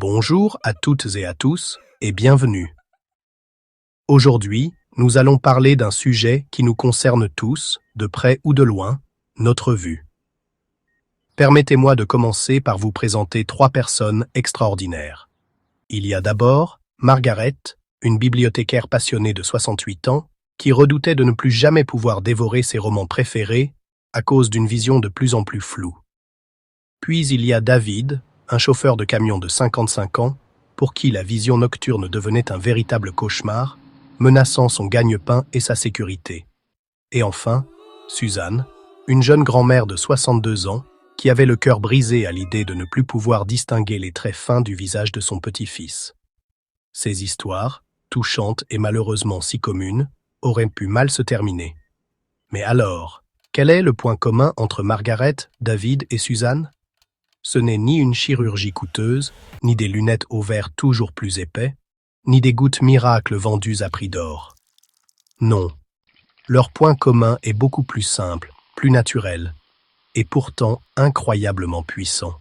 Bonjour à toutes et à tous et bienvenue. Aujourd'hui, nous allons parler d'un sujet qui nous concerne tous, de près ou de loin, notre vue. Permettez-moi de commencer par vous présenter trois personnes extraordinaires. Il y a d'abord Margaret, une bibliothécaire passionnée de 68 ans, qui redoutait de ne plus jamais pouvoir dévorer ses romans préférés à cause d'une vision de plus en plus floue. Puis il y a David, un chauffeur de camion de 55 ans, pour qui la vision nocturne devenait un véritable cauchemar, menaçant son gagne-pain et sa sécurité. Et enfin, Suzanne, une jeune grand-mère de 62 ans, qui avait le cœur brisé à l'idée de ne plus pouvoir distinguer les traits fins du visage de son petit-fils. Ces histoires, touchantes et malheureusement si communes, auraient pu mal se terminer. Mais alors, quel est le point commun entre Margaret, David et Suzanne ? Ce n'est ni une chirurgie coûteuse, ni des lunettes au verre toujours plus épais, ni des gouttes miracles vendues à prix d'or. Non, leur point commun est beaucoup plus simple, plus naturel, et pourtant incroyablement puissant.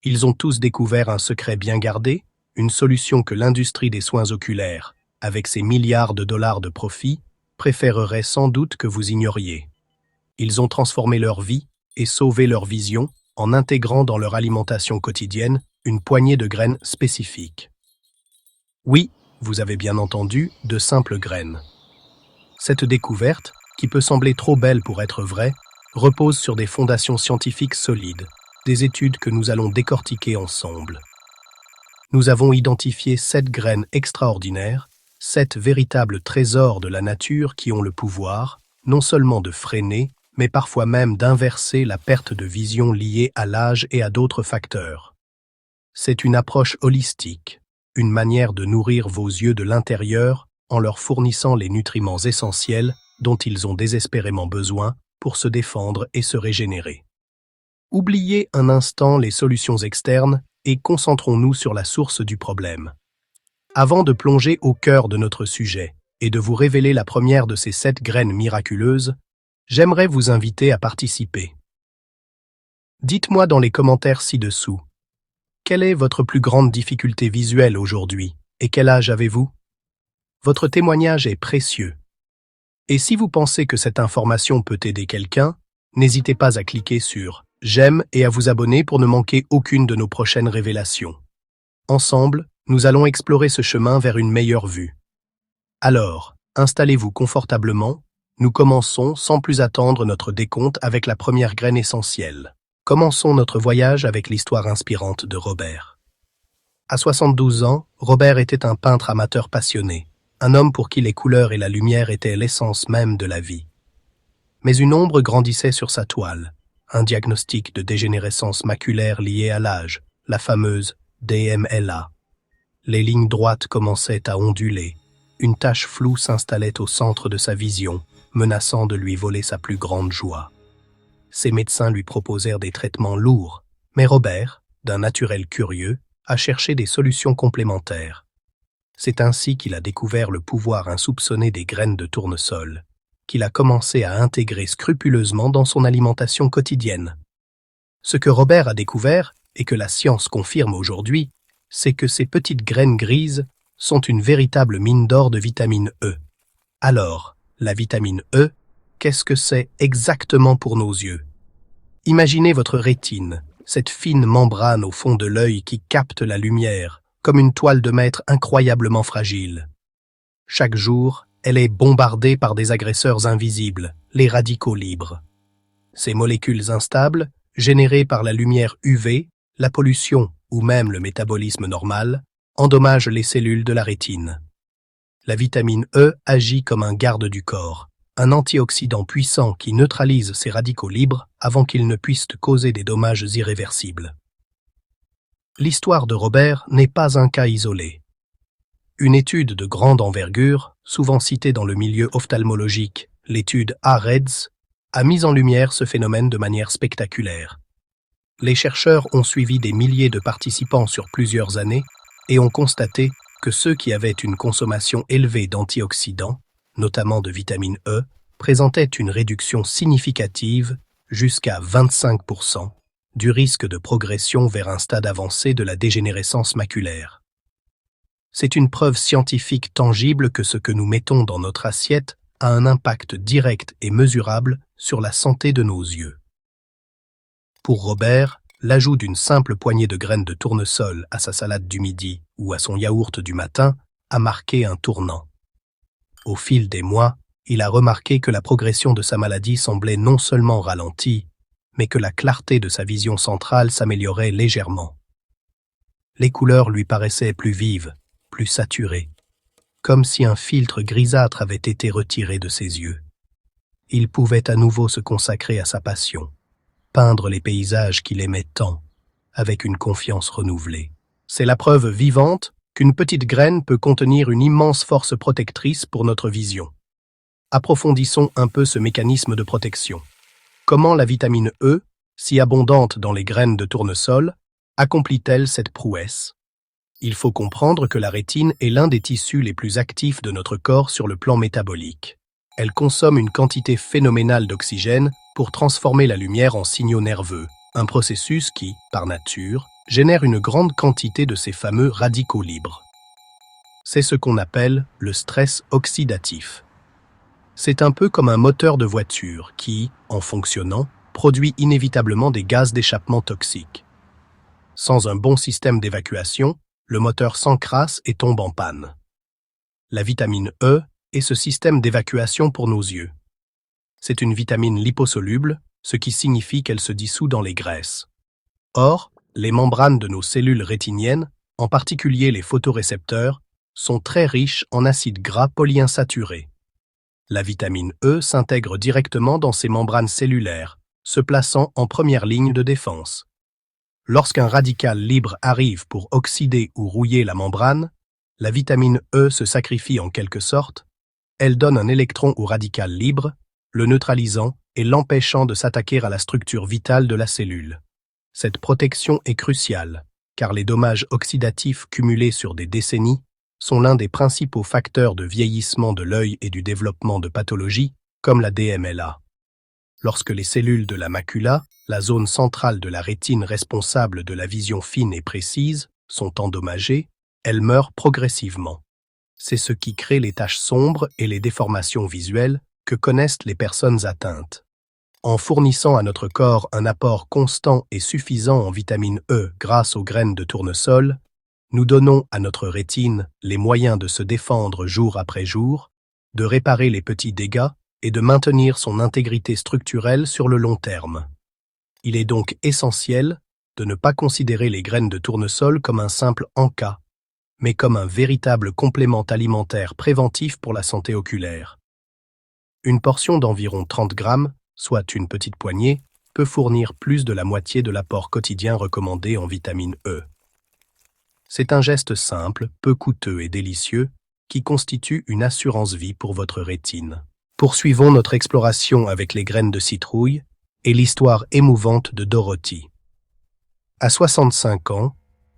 Ils ont tous découvert un secret bien gardé, une solution que l'industrie des soins oculaires, avec ses milliards de dollars de profit, préférerait sans doute que vous ignoriez. Ils ont transformé leur vie et sauvé leur vision en intégrant dans leur alimentation quotidienne une poignée de graines spécifiques. Oui, vous avez bien entendu, de simples graines. Cette découverte, qui peut sembler trop belle pour être vraie, repose sur des fondations scientifiques solides, des études que nous allons décortiquer ensemble. Nous avons identifié 7 graines extraordinaires, 7 véritables trésors de la nature qui ont le pouvoir, non seulement de freiner, mais parfois même d'inverser la perte de vision liée à l'âge et à d'autres facteurs. C'est une approche holistique, une manière de nourrir vos yeux de l'intérieur en leur fournissant les nutriments essentiels dont ils ont désespérément besoin pour se défendre et se régénérer. Oubliez un instant les solutions externes et concentrons-nous sur la source du problème. Avant de plonger au cœur de notre sujet et de vous révéler la première de ces 7 graines miraculeuses, j'aimerais vous inviter à participer. Dites-moi dans les commentaires ci-dessous, quelle est votre plus grande difficulté visuelle aujourd'hui et quel âge avez-vous ? Votre témoignage est précieux. Et si vous pensez que cette information peut aider quelqu'un, n'hésitez pas à cliquer sur « J'aime » et à vous abonner pour ne manquer aucune de nos prochaines révélations. Ensemble, nous allons explorer ce chemin vers une meilleure vue. Alors, installez-vous confortablement. Nous commençons sans plus attendre notre décompte avec la première graine essentielle. Commençons notre voyage avec l'histoire inspirante de Robert. À 72 ans, Robert était un peintre amateur passionné, un homme pour qui les couleurs et la lumière étaient l'essence même de la vie. Mais une ombre grandissait sur sa toile, un diagnostic de dégénérescence maculaire liée à l'âge, la fameuse DMLA. Les lignes droites commençaient à onduler, une tache floue s'installait au centre de sa vision, menaçant de lui voler sa plus grande joie. Ses médecins lui proposèrent des traitements lourds, mais Robert, d'un naturel curieux, a cherché des solutions complémentaires. C'est ainsi qu'il a découvert le pouvoir insoupçonné des graines de tournesol, qu'il a commencé à intégrer scrupuleusement dans son alimentation quotidienne. Ce que Robert a découvert, et que la science confirme aujourd'hui, c'est que ces petites graines grises sont une véritable mine d'or de vitamine E. Alors, la vitamine E, qu'est-ce que c'est exactement pour nos yeux? Imaginez votre rétine, cette fine membrane au fond de l'œil qui capte la lumière, comme une toile de maître incroyablement fragile. Chaque jour, elle est bombardée par des agresseurs invisibles, les radicaux libres. Ces molécules instables, générées par la lumière UV, la pollution ou même le métabolisme normal, endommagent les cellules de la rétine. La vitamine E agit comme un garde du corps, un antioxydant puissant qui neutralise ces radicaux libres avant qu'ils ne puissent causer des dommages irréversibles. L'histoire de Robert n'est pas un cas isolé. Une étude de grande envergure, souvent citée dans le milieu ophtalmologique, l'étude AREDS, a mis en lumière ce phénomène de manière spectaculaire. Les chercheurs ont suivi des milliers de participants sur plusieurs années et ont constaté que ceux qui avaient une consommation élevée d'antioxydants, notamment de vitamine E, présentaient une réduction significative, jusqu'à 25%, du risque de progression vers un stade avancé de la dégénérescence maculaire. C'est une preuve scientifique tangible que ce que nous mettons dans notre assiette a un impact direct et mesurable sur la santé de nos yeux. Pour Robert, l'ajout d'une simple poignée de graines de tournesol à sa salade du midi ou à son yaourt du matin a marqué un tournant. Au fil des mois, il a remarqué que la progression de sa maladie semblait non seulement ralentie, mais que la clarté de sa vision centrale s'améliorait légèrement. Les couleurs lui paraissaient plus vives, plus saturées, comme si un filtre grisâtre avait été retiré de ses yeux. Il pouvait à nouveau se consacrer à sa passion, peindre les paysages qu'il aimait tant, avec une confiance renouvelée. C'est la preuve vivante qu'une petite graine peut contenir une immense force protectrice pour notre vision. Approfondissons un peu ce mécanisme de protection. Comment la vitamine E, si abondante dans les graines de tournesol, accomplit-elle cette prouesse? Il faut comprendre que la rétine est l'un des tissus les plus actifs de notre corps sur le plan métabolique. Elle consomme une quantité phénoménale d'oxygène pour transformer la lumière en signaux nerveux, un processus qui, par nature, génère une grande quantité de ces fameux radicaux libres. C'est ce qu'on appelle le stress oxydatif. C'est un peu comme un moteur de voiture qui, en fonctionnant, produit inévitablement des gaz d'échappement toxiques. Sans un bon système d'évacuation, le moteur s'encrasse et tombe en panne. La vitamine E est ce système d'évacuation pour nos yeux. C'est une vitamine liposoluble, ce qui signifie qu'elle se dissout dans les graisses. Or, les membranes de nos cellules rétiniennes, en particulier les photorécepteurs, sont très riches en acides gras polyinsaturés. La vitamine E s'intègre directement dans ces membranes cellulaires, se plaçant en première ligne de défense. Lorsqu'un radical libre arrive pour oxyder ou rouiller la membrane, la vitamine E se sacrifie en quelque sorte. Elle donne un électron au radical libre, le neutralisant et l'empêchant de s'attaquer à la structure vitale de la cellule. Cette protection est cruciale, car les dommages oxydatifs cumulés sur des décennies sont l'un des principaux facteurs de vieillissement de l'œil et du développement de pathologies, comme la DMLA. Lorsque les cellules de la macula, la zone centrale de la rétine responsable de la vision fine et précise, sont endommagées, elles meurent progressivement. C'est ce qui crée les taches sombres et les déformations visuelles que connaissent les personnes atteintes. En fournissant à notre corps un apport constant et suffisant en vitamine E grâce aux graines de tournesol, nous donnons à notre rétine les moyens de se défendre jour après jour, de réparer les petits dégâts et de maintenir son intégrité structurelle sur le long terme. Il est donc essentiel de ne pas considérer les graines de tournesol comme un simple en-cas, mais comme un véritable complément alimentaire préventif pour la santé oculaire. Une portion d'environ 30 grammes, soit une petite poignée, peut fournir plus de la moitié de l'apport quotidien recommandé en vitamine E. C'est un geste simple, peu coûteux et délicieux, qui constitue une assurance-vie pour votre rétine. Poursuivons notre exploration avec les graines de citrouille et l'histoire émouvante de Dorothy. À 65 ans,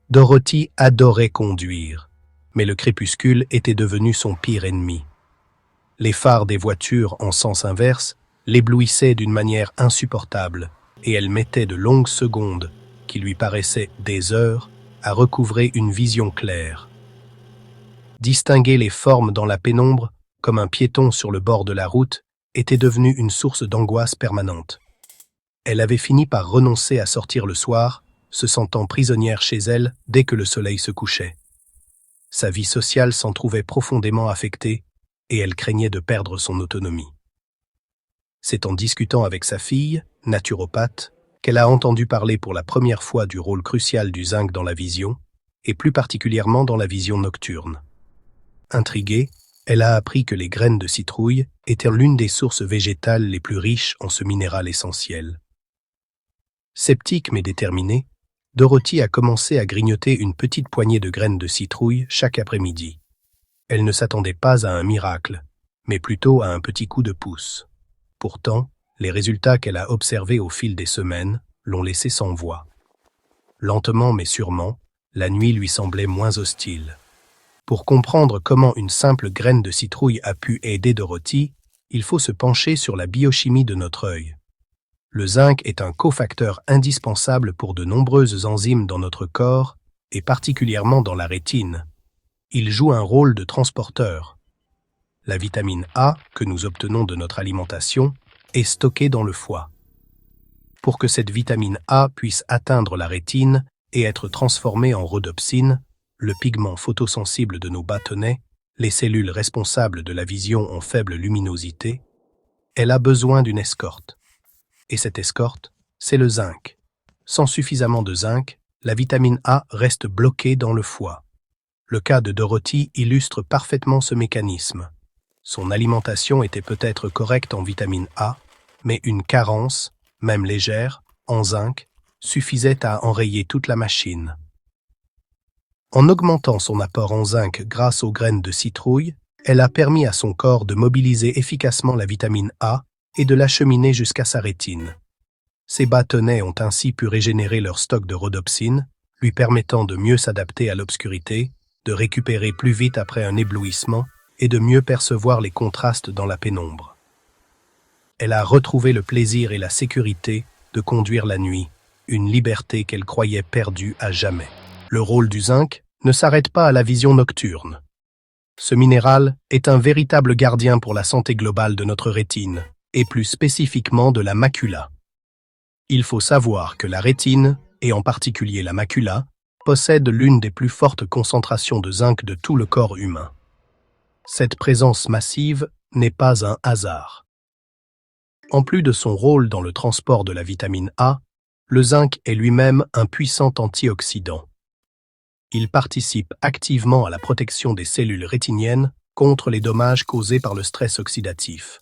Dorothy adorait conduire, mais le crépuscule était devenu son pire ennemi. Les phares des voitures en sens inverse l'éblouissaient d'une manière insupportable et elle mettait de longues secondes, qui lui paraissaient des heures, à recouvrer une vision claire. Distinguer les formes dans la pénombre, comme un piéton sur le bord de la route, était devenu une source d'angoisse permanente. Elle avait fini par renoncer à sortir le soir, se sentant prisonnière chez elle dès que le soleil se couchait. Sa vie sociale s'en trouvait profondément affectée et elle craignait de perdre son autonomie. C'est en discutant avec sa fille, naturopathe, qu'elle a entendu parler pour la première fois du rôle crucial du zinc dans la vision, et plus particulièrement dans la vision nocturne. Intriguée, elle a appris que les graines de citrouille étaient l'une des sources végétales les plus riches en ce minéral essentiel. Sceptique mais déterminée, Dorothy a commencé à grignoter une petite poignée de graines de citrouille chaque après-midi. Elle ne s'attendait pas à un miracle, mais plutôt à un petit coup de pouce. Pourtant, les résultats qu'elle a observés au fil des semaines l'ont laissée sans voix. Lentement mais sûrement, la nuit lui semblait moins hostile. Pour comprendre comment une simple graine de citrouille a pu aider Dorothy, il faut se pencher sur la biochimie de notre œil. Le zinc est un cofacteur indispensable pour de nombreuses enzymes dans notre corps, et particulièrement dans la rétine. Il joue un rôle de transporteur. La vitamine A, que nous obtenons de notre alimentation, est stockée dans le foie. Pour que cette vitamine A puisse atteindre la rétine et être transformée en rhodopsine, le pigment photosensible de nos bâtonnets, les cellules responsables de la vision en faible luminosité, elle a besoin d'une escorte. Et cette escorte, c'est le zinc. Sans suffisamment de zinc, la vitamine A reste bloquée dans le foie. Le cas de Dorothy illustre parfaitement ce mécanisme. Son alimentation était peut-être correcte en vitamine A, mais une carence, même légère, en zinc, suffisait à enrayer toute la machine. En augmentant son apport en zinc grâce aux graines de citrouille, elle a permis à son corps de mobiliser efficacement la vitamine A et de l'acheminer jusqu'à sa rétine. Ses bâtonnets ont ainsi pu régénérer leur stock de rhodopsine, lui permettant de mieux s'adapter à l'obscurité, de récupérer plus vite après un éblouissement et de mieux percevoir les contrastes dans la pénombre. Elle a retrouvé le plaisir et la sécurité de conduire la nuit, une liberté qu'elle croyait perdue à jamais. Le rôle du zinc ne s'arrête pas à la vision nocturne. Ce minéral est un véritable gardien pour la santé globale de notre rétine, et plus spécifiquement de la macula. Il faut savoir que la rétine, et en particulier la macula, possède l'une des plus fortes concentrations de zinc de tout le corps humain. Cette présence massive n'est pas un hasard. En plus de son rôle dans le transport de la vitamine A, le zinc est lui-même un puissant antioxydant. Il participe activement à la protection des cellules rétiniennes contre les dommages causés par le stress oxydatif,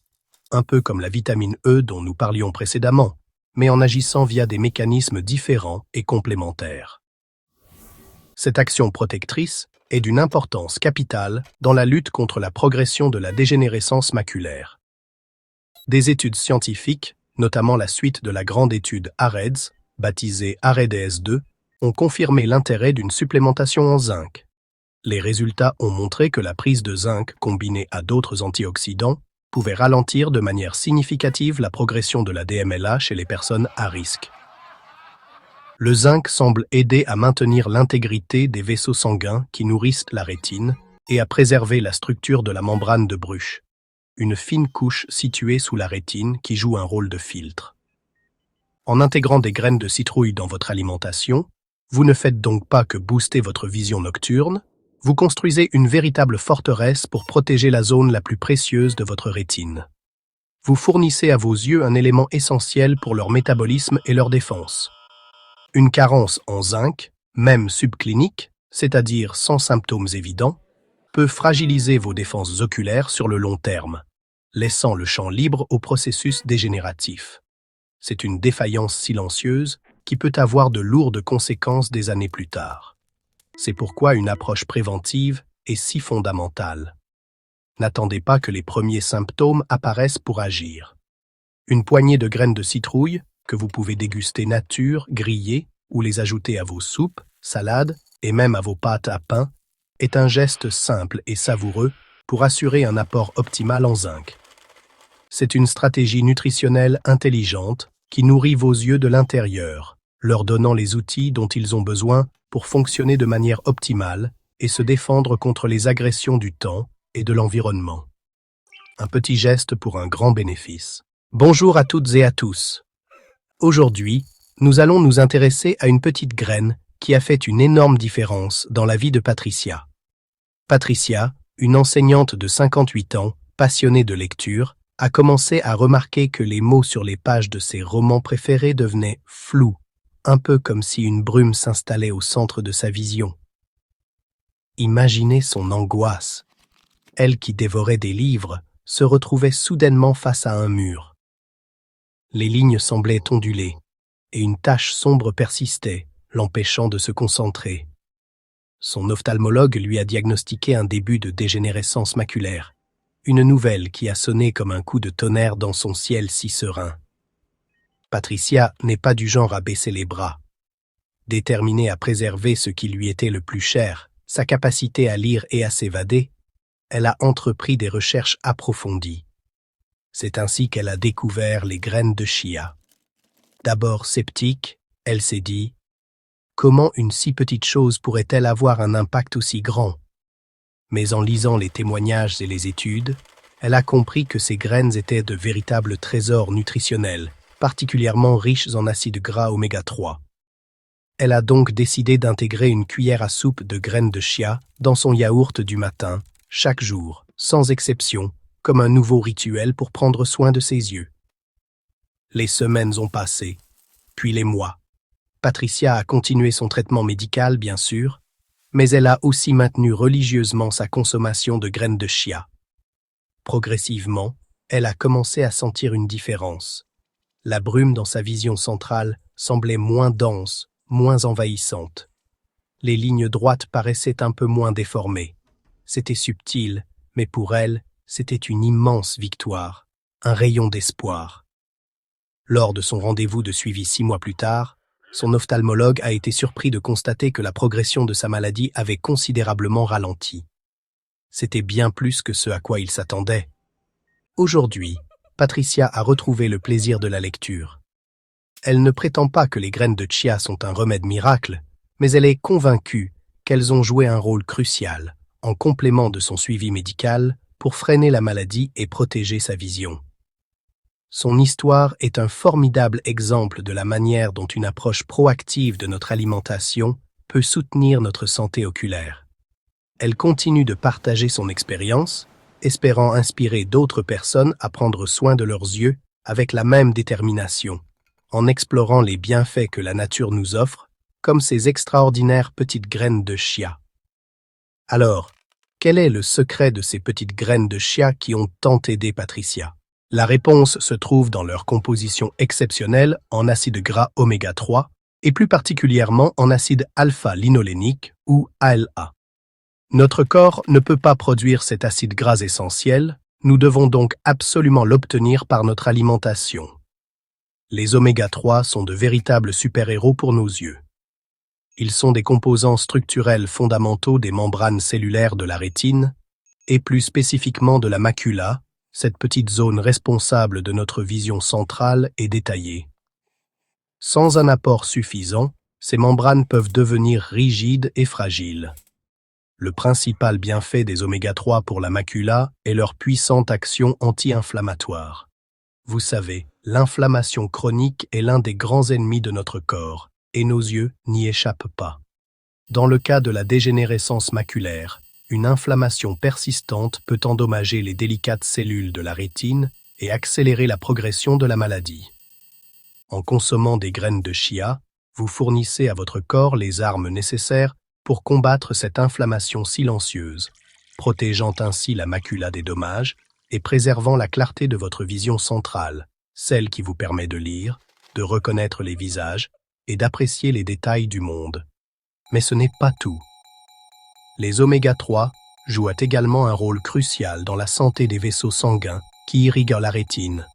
un peu comme la vitamine E dont nous parlions précédemment, mais en agissant via des mécanismes différents et complémentaires. Cette action protectrice est d'une importance capitale dans la lutte contre la progression de la dégénérescence maculaire. Des études scientifiques, notamment la suite de la grande étude AREDS, baptisée AREDS2, ont confirmé l'intérêt d'une supplémentation en zinc. Les résultats ont montré que la prise de zinc combinée à d'autres antioxydants pouvait ralentir de manière significative la progression de la DMLA chez les personnes à risque. Le zinc semble aider à maintenir l'intégrité des vaisseaux sanguins qui nourrissent la rétine et à préserver la structure de la membrane de Bruch, une fine couche située sous la rétine qui joue un rôle de filtre. En intégrant des graines de citrouille dans votre alimentation, vous ne faites donc pas que booster votre vision nocturne, vous construisez une véritable forteresse pour protéger la zone la plus précieuse de votre rétine. Vous fournissez à vos yeux un élément essentiel pour leur métabolisme et leur défense. Une carence en zinc, même subclinique, c'est-à-dire sans symptômes évidents, peut fragiliser vos défenses oculaires sur le long terme, laissant le champ libre au processus dégénératif. C'est une défaillance silencieuse qui peut avoir de lourdes conséquences des années plus tard. C'est pourquoi une approche préventive est si fondamentale. N'attendez pas que les premiers symptômes apparaissent pour agir. Une poignée de graines de citrouille, que vous pouvez déguster nature, grillées, ou les ajouter à vos soupes, salades et même à vos pâtes à pain, est un geste simple et savoureux pour assurer un apport optimal en zinc. C'est une stratégie nutritionnelle intelligente qui nourrit vos yeux de l'intérieur, leur donnant les outils dont ils ont besoin pour fonctionner de manière optimale et se défendre contre les agressions du temps et de l'environnement. Un petit geste pour un grand bénéfice. Bonjour à toutes et à tous. Aujourd'hui, nous allons nous intéresser à une petite graine qui a fait une énorme différence dans la vie de Patricia. Patricia, une enseignante de 58 ans, passionnée de lecture, a commencé à remarquer que les mots sur les pages de ses romans préférés devenaient flous, un peu comme si une brume s'installait au centre de sa vision. Imaginez son angoisse. Elle qui dévorait des livres se retrouvait soudainement face à un mur. Les lignes semblaient onduler, et une tache sombre persistait, l'empêchant de se concentrer. Son ophtalmologue lui a diagnostiqué un début de dégénérescence maculaire, une nouvelle qui a sonné comme un coup de tonnerre dans son ciel si serein. Patricia n'est pas du genre à baisser les bras. Déterminée à préserver ce qui lui était le plus cher, sa capacité à lire et à s'évader, elle a entrepris des recherches approfondies. C'est ainsi qu'elle a découvert les graines de chia. D'abord sceptique, elle s'est dit « Comment une si petite chose pourrait-elle avoir un impact aussi grand ?» Mais en lisant les témoignages et les études, elle a compris que ces graines étaient de véritables trésors nutritionnels, particulièrement riches en acides gras oméga 3. Elle a donc décidé d'intégrer une cuillère à soupe de graines de chia dans son yaourt du matin, chaque jour, sans exception, comme un nouveau rituel pour prendre soin de ses yeux. Les semaines ont passé, puis les mois. Patricia a continué son traitement médical, bien sûr, mais elle a aussi maintenu religieusement sa consommation de graines de chia. Progressivement, elle a commencé à sentir une différence. La brume dans sa vision centrale semblait moins dense, moins envahissante. Les lignes droites paraissaient un peu moins déformées. C'était subtil, mais pour elle, c'était une immense victoire, un rayon d'espoir. Lors de son rendez-vous de suivi 6 mois plus tard, son ophtalmologue a été surpris de constater que la progression de sa maladie avait considérablement ralenti. C'était bien plus que ce à quoi il s'attendait. Aujourd'hui, Patricia a retrouvé le plaisir de la lecture. Elle ne prétend pas que les graines de chia sont un remède miracle, mais elle est convaincue qu'elles ont joué un rôle crucial, en complément de son suivi médical, pour freiner la maladie et protéger sa vision. Son histoire est un formidable exemple de la manière dont une approche proactive de notre alimentation peut soutenir notre santé oculaire. Elle continue de partager son expérience, espérant inspirer d'autres personnes à prendre soin de leurs yeux avec la même détermination, en explorant les bienfaits que la nature nous offre, comme ces extraordinaires petites graines de chia. Alors, quel est le secret de ces petites graines de chia qui ont tant aidé Patricia? La réponse se trouve dans leur composition exceptionnelle en acides gras oméga 3 et plus particulièrement en acide alpha-linolénique ou ALA. Notre corps ne peut pas produire cet acide gras essentiel, nous devons donc absolument l'obtenir par notre alimentation. Les oméga 3 sont de véritables super-héros pour nos yeux. Ils sont des composants structurels fondamentaux des membranes cellulaires de la rétine et plus spécifiquement de la macula, cette petite zone responsable de notre vision centrale et détaillée. Sans un apport suffisant, ces membranes peuvent devenir rigides et fragiles. Le principal bienfait des oméga 3 pour la macula est leur puissante action anti-inflammatoire. Vous savez, l'inflammation chronique est l'un des grands ennemis de notre corps, et nos yeux n'y échappent pas. Dans le cas de la dégénérescence maculaire, une inflammation persistante peut endommager les délicates cellules de la rétine et accélérer la progression de la maladie. En consommant des graines de chia, vous fournissez à votre corps les armes nécessaires pour combattre cette inflammation silencieuse, protégeant ainsi la macula des dommages et préservant la clarté de votre vision centrale, celle qui vous permet de lire, de reconnaître les visages et d'apprécier les détails du monde. Mais ce n'est pas tout. Les oméga 3 jouent également un rôle crucial dans la santé des vaisseaux sanguins qui irriguent la rétine.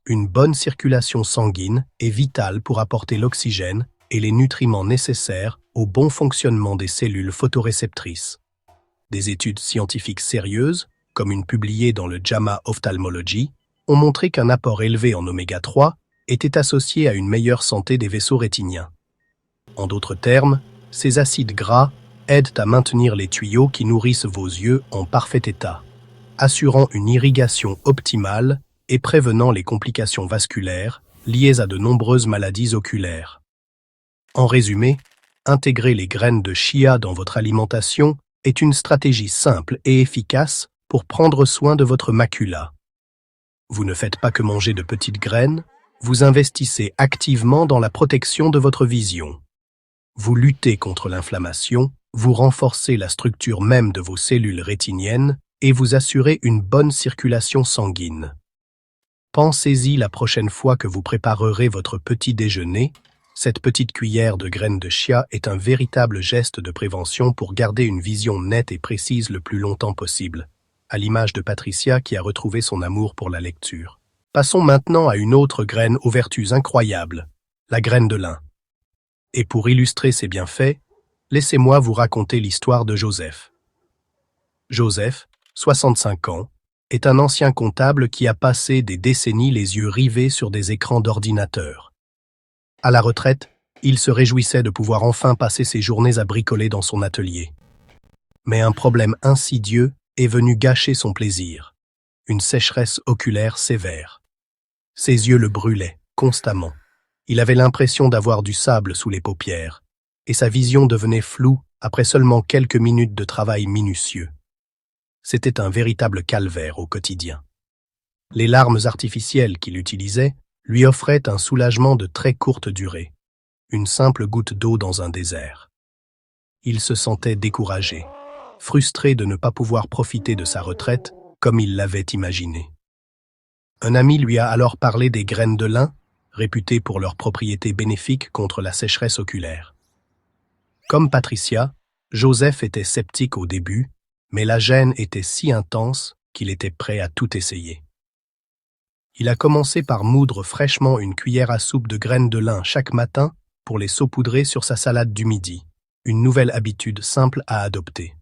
Une bonne circulation sanguine est vitale pour apporter l'oxygène et les nutriments nécessaires au bon fonctionnement des cellules photoréceptrices. Des études scientifiques sérieuses, comme une publiée dans le JAMA Ophthalmology, ont montré qu'un apport élevé en oméga 3 était associé à une meilleure santé des vaisseaux rétiniens. En d'autres termes, ces acides gras aident à maintenir les tuyaux qui nourrissent vos yeux en parfait état, assurant une irrigation optimale et prévenant les complications vasculaires liées à de nombreuses maladies oculaires. En résumé, intégrer les graines de chia dans votre alimentation est une stratégie simple et efficace pour prendre soin de votre macula. Vous ne faites pas que manger de petites graines, vous investissez activement dans la protection de votre vision. Vous luttez contre l'inflammation, vous renforcez la structure même de vos cellules rétiniennes et vous assurez une bonne circulation sanguine. Pensez-y la prochaine fois que vous préparerez votre petit déjeuner. Cette petite cuillère de graines de chia est un véritable geste de prévention pour garder une vision nette et précise le plus longtemps possible, à l'image de Patricia qui a retrouvé son amour pour la lecture. Passons maintenant à une autre graine aux vertus incroyables, la graine de lin. Et pour illustrer ses bienfaits, laissez-moi vous raconter l'histoire de Joseph. Joseph, 65 ans, est un ancien comptable qui a passé des décennies les yeux rivés sur des écrans d'ordinateur. À la retraite, il se réjouissait de pouvoir enfin passer ses journées à bricoler dans son atelier. Mais un problème insidieux est venu gâcher son plaisir. Une sécheresse oculaire sévère. Ses yeux le brûlaient constamment. Il avait l'impression d'avoir du sable sous les paupières, et sa vision devenait floue après seulement quelques minutes de travail minutieux. C'était un véritable calvaire au quotidien. Les larmes artificielles qu'il utilisait lui offraient un soulagement de très courte durée, une simple goutte d'eau dans un désert. Il se sentait découragé, frustré de ne pas pouvoir profiter de sa retraite comme il l'avait imaginé. Un ami lui a alors parlé des graines de lin, réputées pour leurs propriétés bénéfiques contre la sécheresse oculaire. Comme Patricia, Joseph était sceptique au début, mais la gêne était si intense qu'il était prêt à tout essayer. Il a commencé par moudre fraîchement une cuillère à soupe de graines de lin chaque matin pour les saupoudrer sur sa salade du midi, une nouvelle habitude simple à adopter.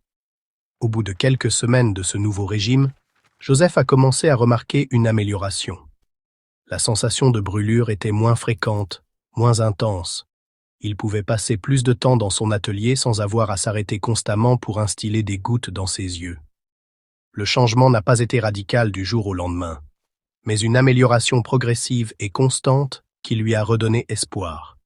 Au bout de quelques semaines de ce nouveau régime, Joseph a commencé à remarquer une amélioration. La sensation de brûlure était moins fréquente, moins intense. Il pouvait passer plus de temps dans son atelier sans avoir à s'arrêter constamment pour instiller des gouttes dans ses yeux. Le changement n'a pas été radical du jour au lendemain, mais une amélioration progressive et constante qui lui a redonné espoir.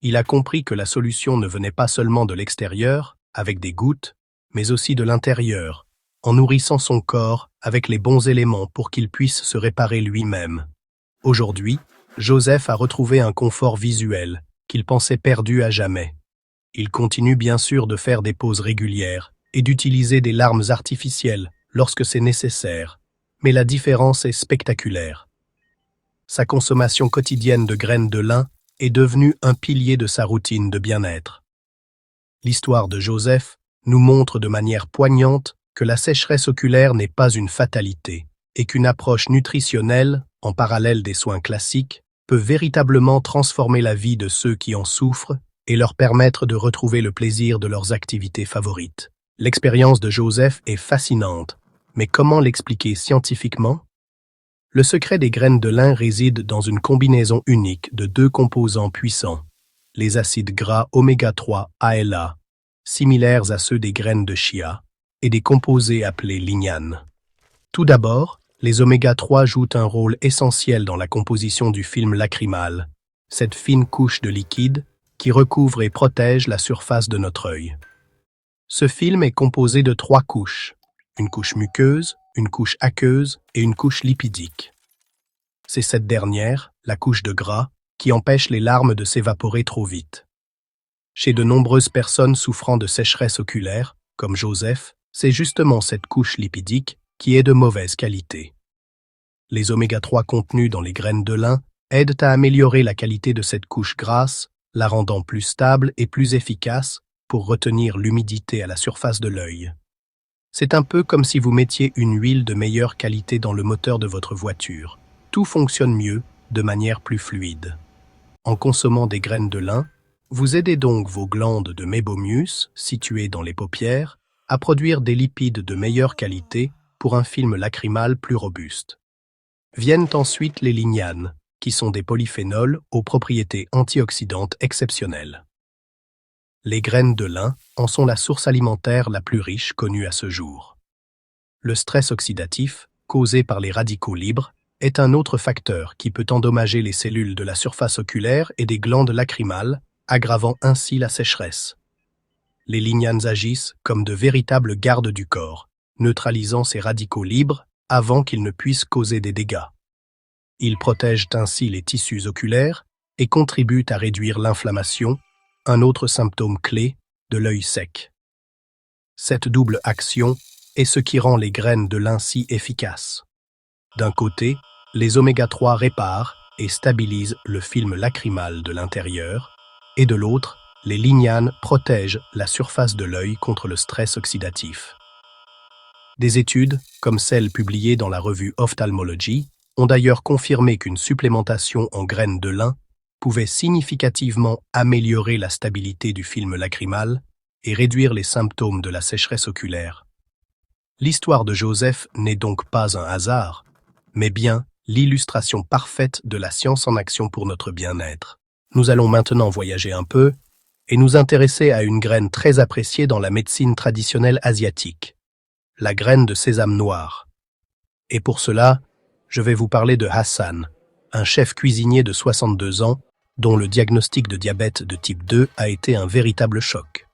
Il a compris que la solution ne venait pas seulement de l'extérieur, avec des gouttes, mais aussi de l'intérieur, en nourrissant son corps avec les bons éléments pour qu'il puisse se réparer lui-même. Aujourd'hui, Joseph a retrouvé un confort visuel qu'il pensait perdu à jamais. Il continue bien sûr de faire des pauses régulières et d'utiliser des larmes artificielles lorsque c'est nécessaire, mais la différence est spectaculaire. Sa consommation quotidienne de graines de lin est devenue un pilier de sa routine de bien-être. L'histoire de Joseph nous montre de manière poignante que la sécheresse oculaire n'est pas une fatalité et qu'une approche nutritionnelle, en parallèle des soins classiques, peut véritablement transformer la vie de ceux qui en souffrent et leur permettre de retrouver le plaisir de leurs activités favorites. L'expérience de Joseph est fascinante, mais comment l'expliquer scientifiquement? Le secret des graines de lin réside dans une combinaison unique de deux composants puissants, les acides gras oméga-3 ALA, similaires à ceux des graines de chia, et des composés appelés lignanes. Tout d'abord, les oméga-3 jouent un rôle essentiel dans la composition du film lacrymal, cette fine couche de liquide qui recouvre et protège la surface de notre œil. Ce film est composé de 3 couches, une couche muqueuse, une couche aqueuse et une couche lipidique. C'est cette dernière, la couche de gras, qui empêche les larmes de s'évaporer trop vite. Chez de nombreuses personnes souffrant de sécheresse oculaire, comme Joseph, c'est justement cette couche lipidique qui est de mauvaise qualité. Les oméga-3 contenus dans les graines de lin aident à améliorer la qualité de cette couche grasse, la rendant plus stable et plus efficace pour retenir l'humidité à la surface de l'œil. C'est un peu comme si vous mettiez une huile de meilleure qualité dans le moteur de votre voiture. Tout fonctionne mieux, de manière plus fluide. En consommant des graines de lin, vous aidez donc vos glandes de mébomius, situées dans les paupières, à produire des lipides de meilleure qualité pour un film lacrymal plus robuste. Viennent ensuite les lignanes, qui sont des polyphénols aux propriétés antioxydantes exceptionnelles. Les graines de lin en sont la source alimentaire la plus riche connue à ce jour. Le stress oxydatif, causé par les radicaux libres, est un autre facteur qui peut endommager les cellules de la surface oculaire et des glandes lacrymales, aggravant ainsi la sécheresse. Les lignanes agissent comme de véritables gardes du corps, neutralisant ces radicaux libres avant qu'ils ne puissent causer des dégâts. Ils protègent ainsi les tissus oculaires et contribuent à réduire l'inflammation, un autre symptôme clé de l'œil sec. Cette double action est ce qui rend les graines de lin si efficaces. D'un côté, les oméga-3 réparent et stabilisent le film lacrymal de l'intérieur, et de l'autre, les lignanes protègent la surface de l'œil contre le stress oxydatif. Des études, comme celle publiée dans la revue Ophthalmology, ont d'ailleurs confirmé qu'une supplémentation en graines de lin pouvait significativement améliorer la stabilité du film lacrymal et réduire les symptômes de la sécheresse oculaire. L'histoire de Joseph n'est donc pas un hasard, mais bien l'illustration parfaite de la science en action pour notre bien-être. Nous allons maintenant voyager un peu et nous intéresser à une graine très appréciée dans la médecine traditionnelle asiatique, la graine de sésame noir. Et pour cela, je vais vous parler de Hassan, un chef cuisinier de 62 ans dont le diagnostic de diabète de type 2 a été un véritable choc.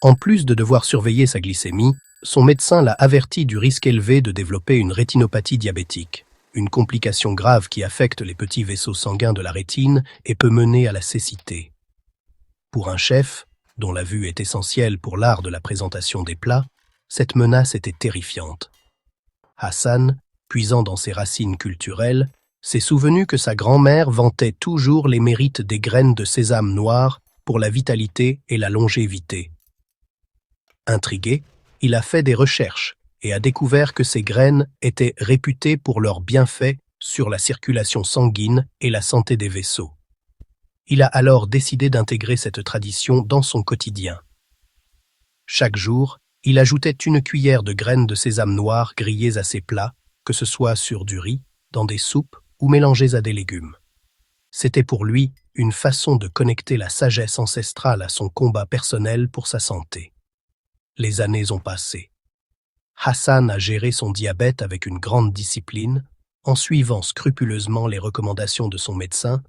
En plus de devoir surveiller sa glycémie, son médecin l'a averti du risque élevé de développer une rétinopathie diabétique, une complication grave qui affecte les petits vaisseaux sanguins de la rétine et peut mener à la cécité. Pour un chef, dont la vue est essentielle pour l'art de la présentation des plats, cette menace était terrifiante. Hassan, puisant dans ses racines culturelles, s'est souvenu que sa grand-mère vantait toujours les mérites des graines de sésame noir pour la vitalité et la longévité. Intrigué, il a fait des recherches et a découvert que ces graines étaient réputées pour leurs bienfaits sur la circulation sanguine et la santé des vaisseaux. Il a alors décidé d'intégrer cette tradition dans son quotidien. Chaque jour, il ajoutait une cuillère de graines de sésame noir grillées à ses plats, que ce soit sur du riz, dans des soupes ou mélangées à des légumes. C'était pour lui une façon de connecter la sagesse ancestrale à son combat personnel pour sa santé. Les années ont passé. Hassan a géré son diabète avec une grande discipline, en suivant scrupuleusement les recommandations de son médecin,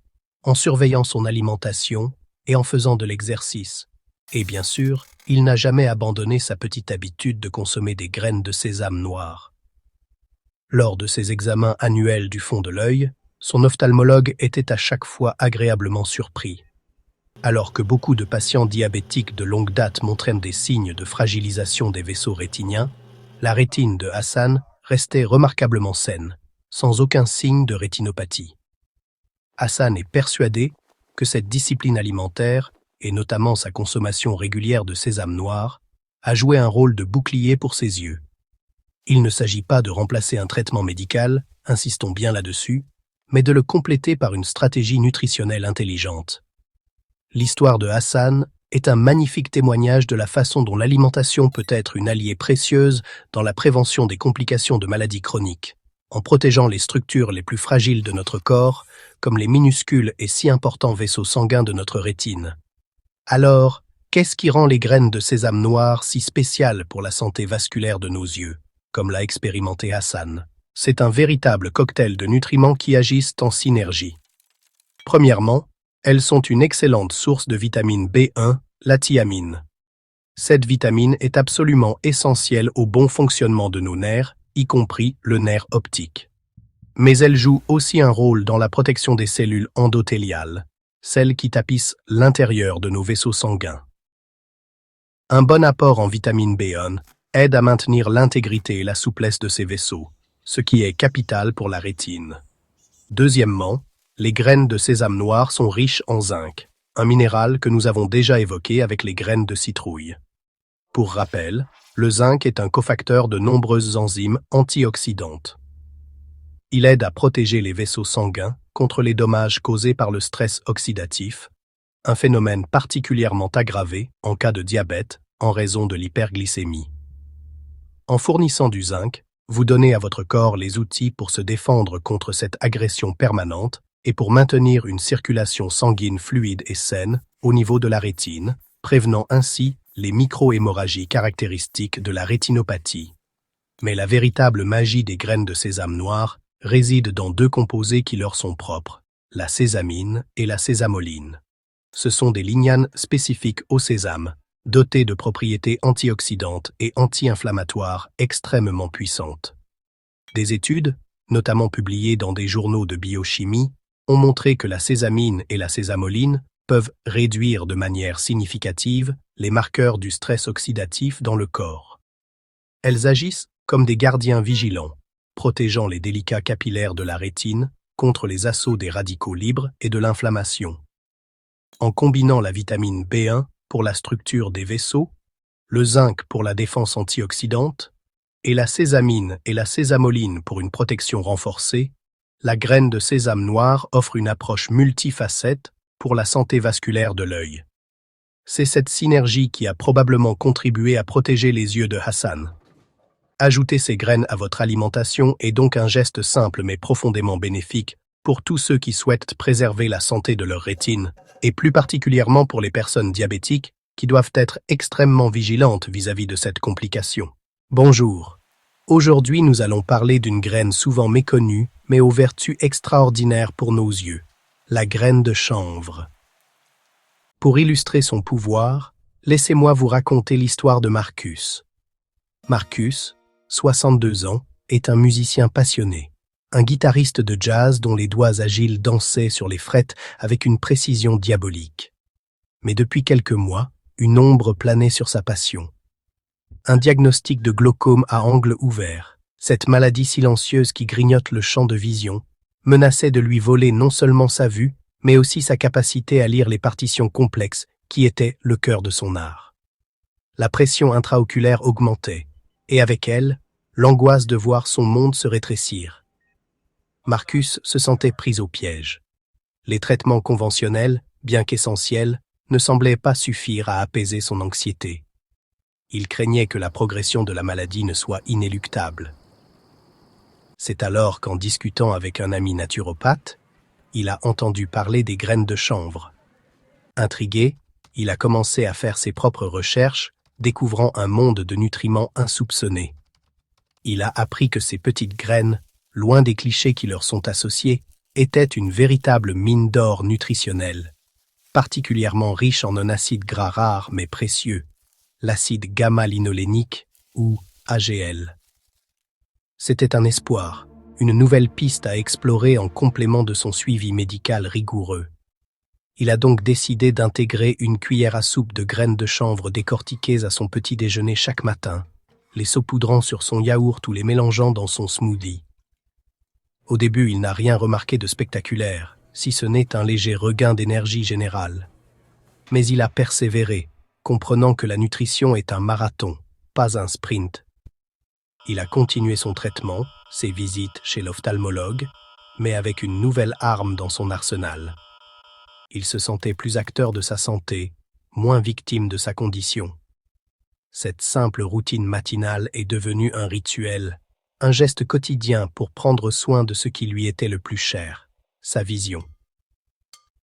en surveillant son alimentation et en faisant de l'exercice. Et bien sûr, il n'a jamais abandonné sa petite habitude de consommer des graines de sésame noir. Lors de ses examens annuels du fond de l'œil, son ophtalmologue était à chaque fois agréablement surpris. Alors que beaucoup de patients diabétiques de longue date montraient des signes de fragilisation des vaisseaux rétiniens, la rétine de Hassan restait remarquablement saine, sans aucun signe de rétinopathie. Hassan est persuadé que cette discipline alimentaire, et notamment sa consommation régulière de sésame noir, a joué un rôle de bouclier pour ses yeux. Il ne s'agit pas de remplacer un traitement médical, insistons bien là-dessus, mais de le compléter par une stratégie nutritionnelle intelligente. L'histoire de Hassan est un magnifique témoignage de la façon dont l'alimentation peut être une alliée précieuse dans la prévention des complications de maladies chroniques, en protégeant les structures les plus fragiles de notre corps, comme les minuscules et si importants vaisseaux sanguins de notre rétine. Alors, qu'est-ce qui rend les graines de sésame noir si spéciales pour la santé vasculaire de nos yeux, comme l'a expérimenté Hassan? C'est un véritable cocktail de nutriments qui agissent en synergie. Premièrement, elles sont une excellente source de vitamine B1, la thiamine. Cette vitamine est absolument essentielle au bon fonctionnement de nos nerfs, y compris le nerf optique. Mais elle joue aussi un rôle dans la protection des cellules endothéliales, celles qui tapissent l'intérieur de nos vaisseaux sanguins. Un bon apport en vitamine B1 aide à maintenir l'intégrité et la souplesse de ces vaisseaux, ce qui est capital pour la rétine. Deuxièmement, les graines de sésame noir sont riches en zinc, un minéral que nous avons déjà évoqué avec les graines de citrouille. Pour rappel, le zinc est un cofacteur de nombreuses enzymes antioxydantes. Il aide à protéger les vaisseaux sanguins contre les dommages causés par le stress oxydatif, un phénomène particulièrement aggravé en cas de diabète en raison de l'hyperglycémie. En fournissant du zinc, vous donnez à votre corps les outils pour se défendre contre cette agression permanente et pour maintenir une circulation sanguine fluide et saine au niveau de la rétine, prévenant ainsi les micro-hémorragies caractéristiques de la rétinopathie. Mais la véritable magie des graines de sésame noir réside dans deux composés qui leur sont propres, la sésamine et la sésamoline. Ce sont des lignanes spécifiques au sésame, dotées de propriétés antioxydantes et anti-inflammatoires extrêmement puissantes. Des études, notamment publiées dans des journaux de biochimie, ont montré que la sésamine et la sésamoline peuvent réduire de manière significative les marqueurs du stress oxydatif dans le corps. Elles agissent comme des gardiens vigilants, protégeant les délicats capillaires de la rétine contre les assauts des radicaux libres et de l'inflammation. En combinant la vitamine B1 pour la structure des vaisseaux, le zinc pour la défense antioxydante et la sésamine et la sésamoline pour une protection renforcée, la graine de sésame noir offre une approche multifacette pour la santé vasculaire de l'œil. C'est cette synergie qui a probablement contribué à protéger les yeux de Hassan. Ajouter ces graines à votre alimentation est donc un geste simple mais profondément bénéfique pour tous ceux qui souhaitent préserver la santé de leur rétine, et plus particulièrement pour les personnes diabétiques qui doivent être extrêmement vigilantes vis-à-vis de cette complication. Bonjour. Aujourd'hui, nous allons parler d'une graine souvent méconnue, mais aux vertus extraordinaires pour nos yeux, la graine de chanvre. Pour illustrer son pouvoir, laissez-moi vous raconter l'histoire de Marcus. Marcus, 62 ans, est un musicien passionné. Un guitariste de jazz dont les doigts agiles dansaient sur les frettes avec une précision diabolique. Mais depuis quelques mois, une ombre planait sur sa passion. Un diagnostic de glaucome à angle ouvert, cette maladie silencieuse qui grignote le champ de vision, menaçait de lui voler non seulement sa vue, mais aussi sa capacité à lire les partitions complexes qui étaient le cœur de son art. La pression intraoculaire augmentait, et avec elle, l'angoisse de voir son monde se rétrécir. Marcus se sentait pris au piège. Les traitements conventionnels, bien qu'essentiels, ne semblaient pas suffire à apaiser son anxiété. Il craignait que la progression de la maladie ne soit inéluctable. C'est alors qu'en discutant avec un ami naturopathe, il a entendu parler des graines de chanvre. Intrigué, il a commencé à faire ses propres recherches, découvrant un monde de nutriments insoupçonnés. Il a appris que ces petites graines, loin des clichés qui leur sont associés, étaient une véritable mine d'or nutritionnelle, particulièrement riche en un acide gras rare mais précieux, l'acide gamma-linolénique ou AGL. C'était un espoir, une nouvelle piste à explorer en complément de son suivi médical rigoureux. Il a donc décidé d'intégrer une cuillère à soupe de graines de chanvre décortiquées à son petit déjeuner chaque matin, les saupoudrant sur son yaourt ou les mélangeant dans son smoothie. Au début, il n'a rien remarqué de spectaculaire, si ce n'est un léger regain d'énergie générale. Mais il a persévéré, comprenant que la nutrition est un marathon, pas un sprint. Il a continué son traitement, ses visites chez l'ophtalmologue, mais avec une nouvelle arme dans son arsenal. Il se sentait plus acteur de sa santé, moins victime de sa condition. Cette simple routine matinale est devenue un rituel, un geste quotidien pour prendre soin de ce qui lui était le plus cher, sa vision.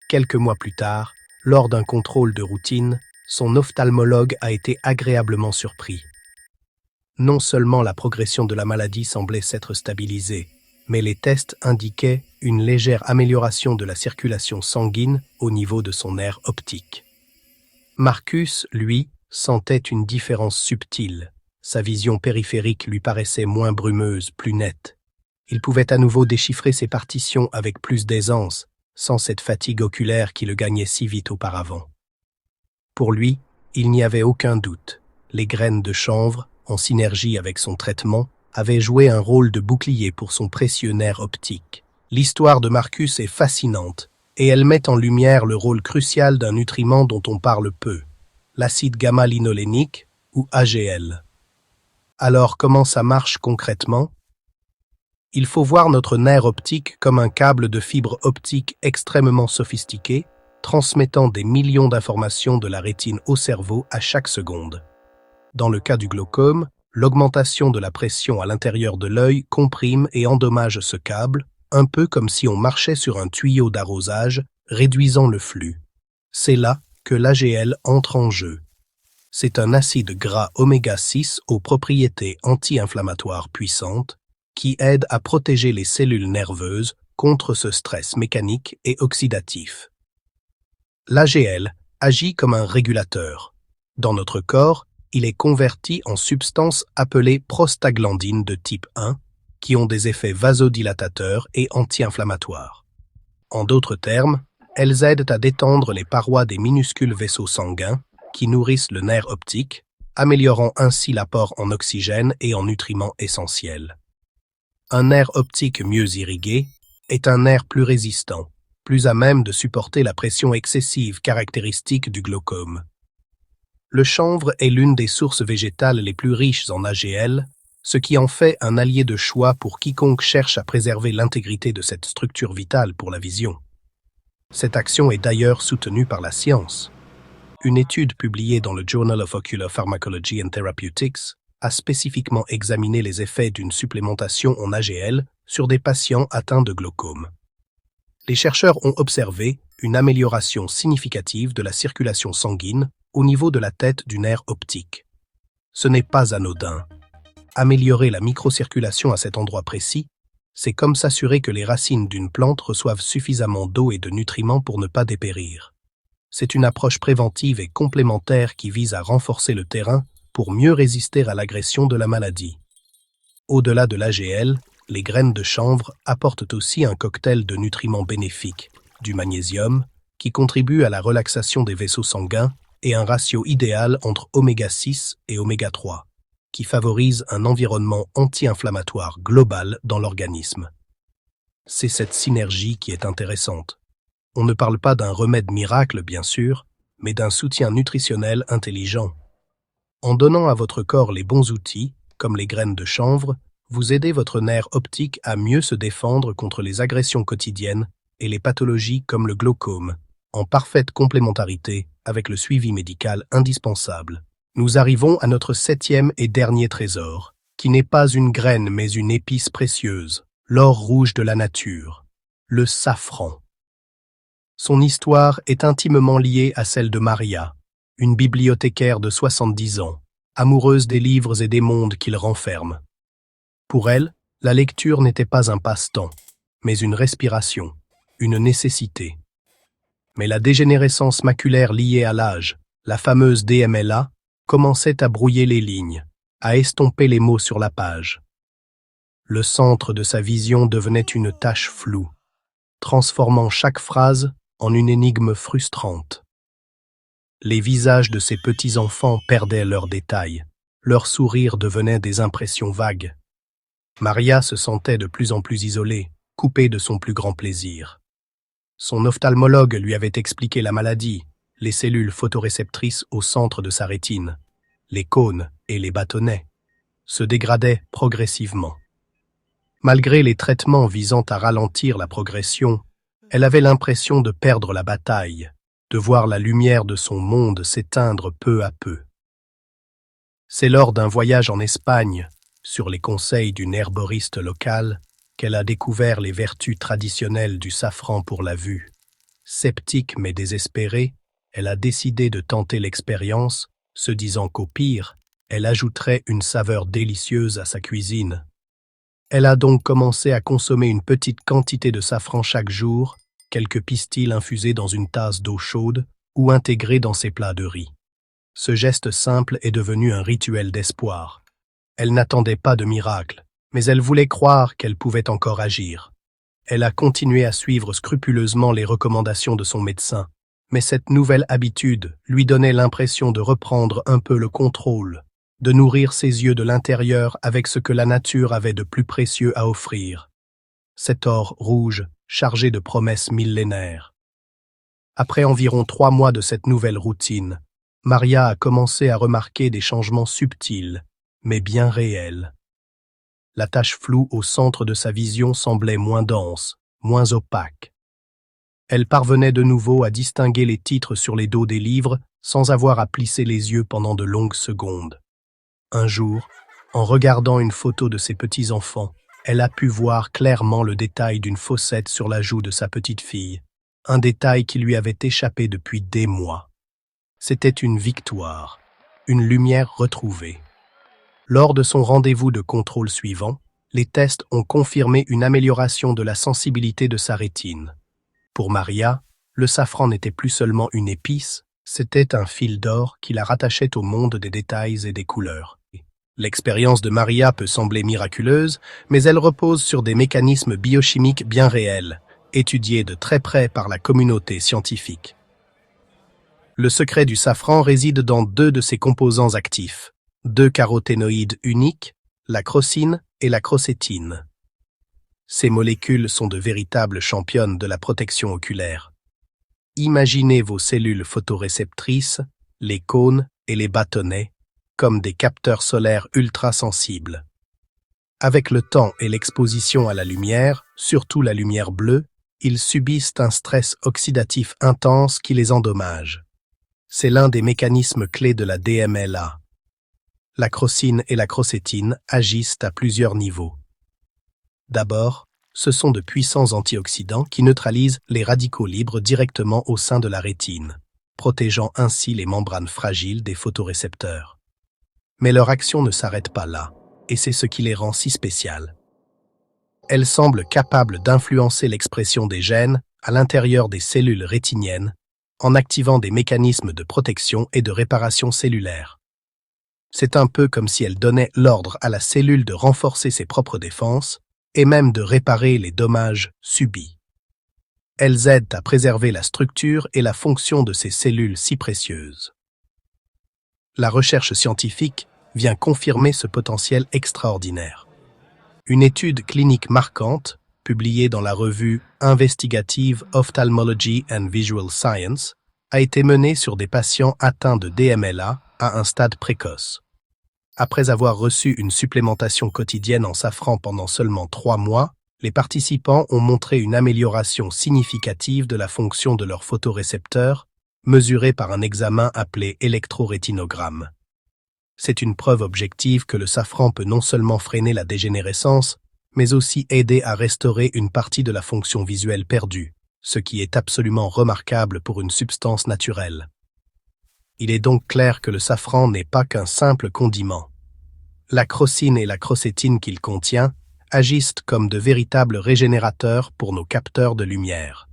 Quelques mois plus tard, lors d'un contrôle de routine, son ophtalmologue a été agréablement surpris. Non seulement la progression de la maladie semblait s'être stabilisée, mais les tests indiquaient une légère amélioration de la circulation sanguine au niveau de son nerf optique. Marcus, lui, sentait une différence subtile. Sa vision périphérique lui paraissait moins brumeuse, plus nette. Il pouvait à nouveau déchiffrer ses partitions avec plus d'aisance, sans cette fatigue oculaire qui le gagnait si vite auparavant. Pour lui, il n'y avait aucun doute. Les graines de chanvre, en synergie avec son traitement, avaient joué un rôle de bouclier pour son précieux nerf optique. L'histoire de Marcus est fascinante, et elle met en lumière le rôle crucial d'un nutriment dont on parle peu, l'acide gamma-linolénique ou AGL. Alors comment ça marche concrètement? Il faut voir notre nerf optique comme un câble de fibre optique extrêmement sophistiqué, transmettant des millions d'informations de la rétine au cerveau à chaque seconde. Dans le cas du glaucome, l'augmentation de la pression à l'intérieur de l'œil comprime et endommage ce câble, un peu comme si on marchait sur un tuyau d'arrosage, réduisant le flux. C'est là que l'AGL entre en jeu. C'est un acide gras oméga 6 aux propriétés anti-inflammatoires puissantes qui aide à protéger les cellules nerveuses contre ce stress mécanique et oxydatif. L'AGL agit comme un régulateur. Dans notre corps, il est converti en substances appelées prostaglandines de type 1 qui ont des effets vasodilatateurs et anti-inflammatoires. En d'autres termes, elles aident à détendre les parois des minuscules vaisseaux sanguins qui nourrissent le nerf optique, améliorant ainsi l'apport en oxygène et en nutriments essentiels. Un nerf optique mieux irrigué est un nerf plus résistant, plus à même de supporter la pression excessive caractéristique du glaucome. Le chanvre est l'une des sources végétales les plus riches en AGL, ce qui en fait un allié de choix pour quiconque cherche à préserver l'intégrité de cette structure vitale pour la vision. Cette action est d'ailleurs soutenue par la science. Une étude publiée dans le Journal of Ocular Pharmacology and Therapeutics a spécifiquement examiné les effets d'une supplémentation en AGL sur des patients atteints de glaucome. les chercheurs ont observé une amélioration significative de la circulation sanguine au niveau de la tête du nerf optique. Ce n'est pas anodin. Améliorer la microcirculation à cet endroit précis, c'est comme s'assurer que les racines d'une plante reçoivent suffisamment d'eau et de nutriments pour ne pas dépérir. C'est une approche préventive et complémentaire qui vise à renforcer le terrain pour mieux résister à l'agression de la maladie. Au-delà de l'AGL, les graines de chanvre apportent aussi un cocktail de nutriments bénéfiques, du magnésium, qui contribue à la relaxation des vaisseaux sanguins, et un ratio idéal entre oméga 6 et oméga 3, qui favorise un environnement anti-inflammatoire global dans l'organisme. C'est cette synergie qui est intéressante. On ne parle pas d'un remède miracle, bien sûr, mais d'un soutien nutritionnel intelligent. En donnant à votre corps les bons outils, comme les graines de chanvre, vous aidez votre nerf optique à mieux se défendre contre les agressions quotidiennes et les pathologies comme le glaucome, en parfaite complémentarité avec le suivi médical indispensable. Nous arrivons à notre 7e et dernier trésor, qui n'est pas une graine mais une épice précieuse, l'or rouge de la nature, le safran. Son histoire est intimement liée à celle de Maria, une bibliothécaire de 70 ans, amoureuse des livres et des mondes qu'il renferme. Pour elle, la lecture n'était pas un passe-temps, mais une respiration, une nécessité. Mais la dégénérescence maculaire liée à l'âge, la fameuse DMLA, commençait à brouiller les lignes, à estomper les mots sur la page. Le centre de sa vision devenait une tache floue, transformant chaque phrase en une énigme frustrante. Les visages de ses petits-enfants perdaient leurs détails, leurs sourires devenaient des impressions vagues. Maria se sentait de plus en plus isolée, coupée de son plus grand plaisir. Son ophtalmologue lui avait expliqué la maladie, les cellules photoréceptrices au centre de sa rétine, les cônes et les bâtonnets, se dégradaient progressivement. Malgré les traitements visant à ralentir la progression, elle avait l'impression de perdre la bataille, de voir la lumière de son monde s'éteindre peu à peu. C'est lors d'un voyage en Espagne, sur les conseils d'une herboriste locale, qu'elle a découvert les vertus traditionnelles du safran pour la vue. Sceptique mais désespérée, elle a décidé de tenter l'expérience, se disant qu'au pire, elle ajouterait une saveur délicieuse à sa cuisine. Elle a donc commencé à consommer une petite quantité de safran chaque jour, quelques pistils infusés dans une tasse d'eau chaude ou intégrés dans ses plats de riz. Ce geste simple est devenu un rituel d'espoir. Elle n'attendait pas de miracle, mais elle voulait croire qu'elle pouvait encore agir. Elle a continué à suivre scrupuleusement les recommandations de son médecin, mais cette nouvelle habitude lui donnait l'impression de reprendre un peu le contrôle, de nourrir ses yeux de l'intérieur avec ce que la nature avait de plus précieux à offrir. Cet or rouge, chargé de promesses millénaires. Après environ 3 mois de cette nouvelle routine, Maria a commencé à remarquer des changements subtils, mais bien réels. La tache floue au centre de sa vision semblait moins dense, moins opaque. Elle parvenait de nouveau à distinguer les titres sur les dos des livres sans avoir à plisser les yeux pendant de longues secondes. Un jour, en regardant une photo de ses petits-enfants, elle a pu voir clairement le détail d'une fossette sur la joue de sa petite fille, un détail qui lui avait échappé depuis des mois. C'était une victoire, une lumière retrouvée. Lors de son rendez-vous de contrôle suivant, les tests ont confirmé une amélioration de la sensibilité de sa rétine. Pour Maria, le safran n'était plus seulement une épice, c'était un fil d'or qui la rattachait au monde des détails et des couleurs. L'expérience de Maria peut sembler miraculeuse, mais elle repose sur des mécanismes biochimiques bien réels, étudiés de très près par la communauté scientifique. Le secret du safran réside dans 2 de ses composants actifs, 2 caroténoïdes uniques, la crocine et la crocétine. Ces molécules sont de véritables championnes de la protection oculaire. Imaginez vos cellules photoréceptrices, les cônes et les bâtonnets, comme des capteurs solaires ultra-sensibles. Avec le temps et l'exposition à la lumière, surtout la lumière bleue, ils subissent un stress oxydatif intense qui les endommage. C'est l'un des mécanismes clés de la DMLA. La crocine et la crocétine agissent à plusieurs niveaux. D'abord, Ce sont de puissants antioxydants qui neutralisent les radicaux libres directement au sein de la rétine, protégeant ainsi les membranes fragiles des photorécepteurs. Mais leur action ne s'arrête pas là, et c'est ce qui les rend si spéciales. Elles semblent capables d'influencer l'expression des gènes à l'intérieur des cellules rétiniennes, en activant des mécanismes de protection et de réparation cellulaire. C'est un peu comme si elles donnaient l'ordre à la cellule de renforcer ses propres défenses et même de réparer les dommages subis. Elles aident à préserver la structure et la fonction de ces cellules si précieuses. La recherche scientifique vient confirmer ce potentiel extraordinaire. Une étude clinique marquante, publiée dans la revue Investigative Ophthalmology and Visual Science, a été menée sur des patients atteints de DMLA à un stade précoce. Après avoir reçu une supplémentation quotidienne en safran pendant seulement 3 mois, les participants ont montré une amélioration significative de la fonction de leurs photorécepteurs, mesurée par un examen appelé électrorétinogramme. C'est une preuve objective que le safran peut non seulement freiner la dégénérescence, mais aussi aider à restaurer une partie de la fonction visuelle perdue, ce qui est absolument remarquable pour une substance naturelle. Il est donc clair que le safran n'est pas qu'un simple condiment. La crocine et la crocétine qu'il contient agissent comme de véritables régénérateurs pour nos capteurs de lumière.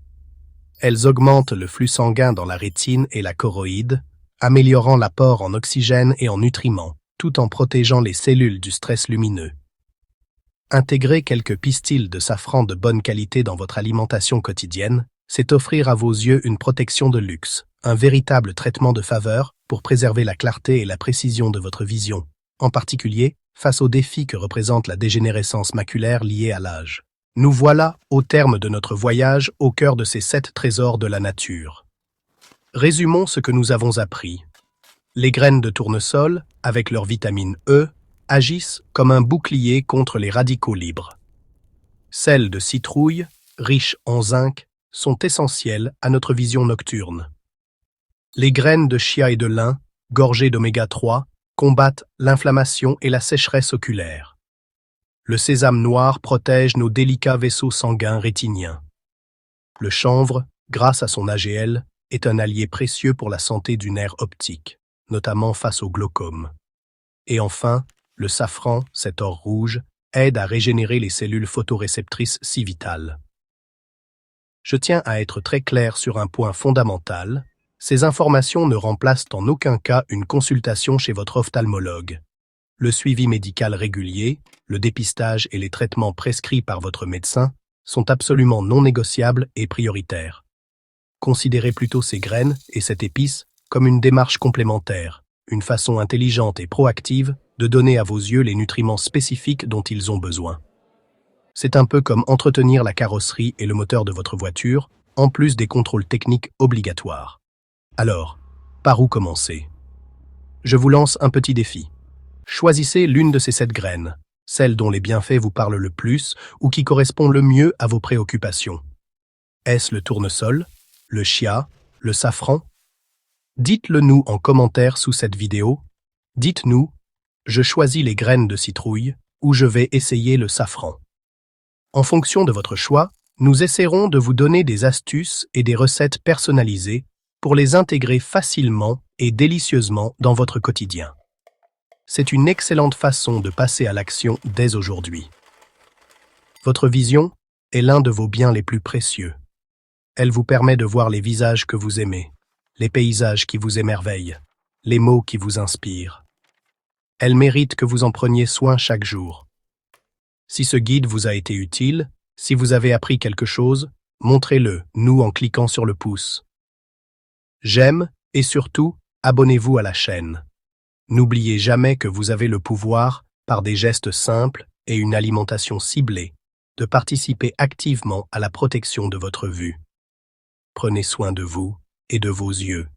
Elles augmentent le flux sanguin dans la rétine et la choroïde, améliorant l'apport en oxygène et en nutriments, tout en protégeant les cellules du stress lumineux. Intégrer quelques pistils de safran de bonne qualité dans votre alimentation quotidienne, c'est offrir à vos yeux une protection de luxe, un véritable traitement de faveur pour préserver la clarté et la précision de votre vision, en particulier face aux défis que représente la dégénérescence maculaire liée à l'âge. Nous voilà au terme de notre voyage au cœur de ces 7 trésors de la nature. Résumons ce que nous avons appris. Les graines de tournesol, avec leur vitamine E, agissent comme un bouclier contre les radicaux libres. Celles de citrouille, riches en zinc, sont essentielles à notre vision nocturne. Les graines de chia et de lin, gorgées d'oméga 3, combattent l'inflammation et la sécheresse oculaire. Le sésame noir protège nos délicats vaisseaux sanguins rétiniens. Le chanvre, grâce à son AGL, est un allié précieux pour la santé du nerf optique, notamment face au glaucome. Et enfin, le safran, cet or rouge, aide à régénérer les cellules photoréceptrices si vitales. Je tiens à être très clair sur un point fondamental. Ces informations ne remplacent en aucun cas une consultation chez votre ophtalmologue. Le suivi médical régulier, le dépistage et les traitements prescrits par votre médecin sont absolument non négociables et prioritaires. Considérez plutôt ces graines et cette épice comme une démarche complémentaire, une façon intelligente et proactive de donner à vos yeux les nutriments spécifiques dont ils ont besoin. C'est un peu comme entretenir la carrosserie et le moteur de votre voiture, en plus des contrôles techniques obligatoires. Alors, par où commencer? Je vous lance un petit défi. Choisissez l'une de ces 7 graines, celle dont les bienfaits vous parlent le plus ou qui correspond le mieux à vos préoccupations. Est-ce le tournesol, le chia, le safran? Dites-le nous en commentaire sous cette vidéo. Dites-nous, je choisis les graines de citrouille ou je vais essayer le safran. En fonction de votre choix, nous essaierons de vous donner des astuces et des recettes personnalisées pour les intégrer facilement et délicieusement dans votre quotidien. C'est une excellente façon de passer à l'action dès aujourd'hui. Votre vision est l'un de vos biens les plus précieux. Elle vous permet de voir les visages que vous aimez, les paysages qui vous émerveillent, les mots qui vous inspirent. Elle mérite que vous en preniez soin chaque jour. Si ce guide vous a été utile, si vous avez appris quelque chose, montrez-le nous en cliquant sur le pouce. J'aime et surtout, abonnez-vous à la chaîne. N'oubliez jamais que vous avez le pouvoir, par des gestes simples et une alimentation ciblée, de participer activement à la protection de votre vue. Prenez soin de vous et de vos yeux.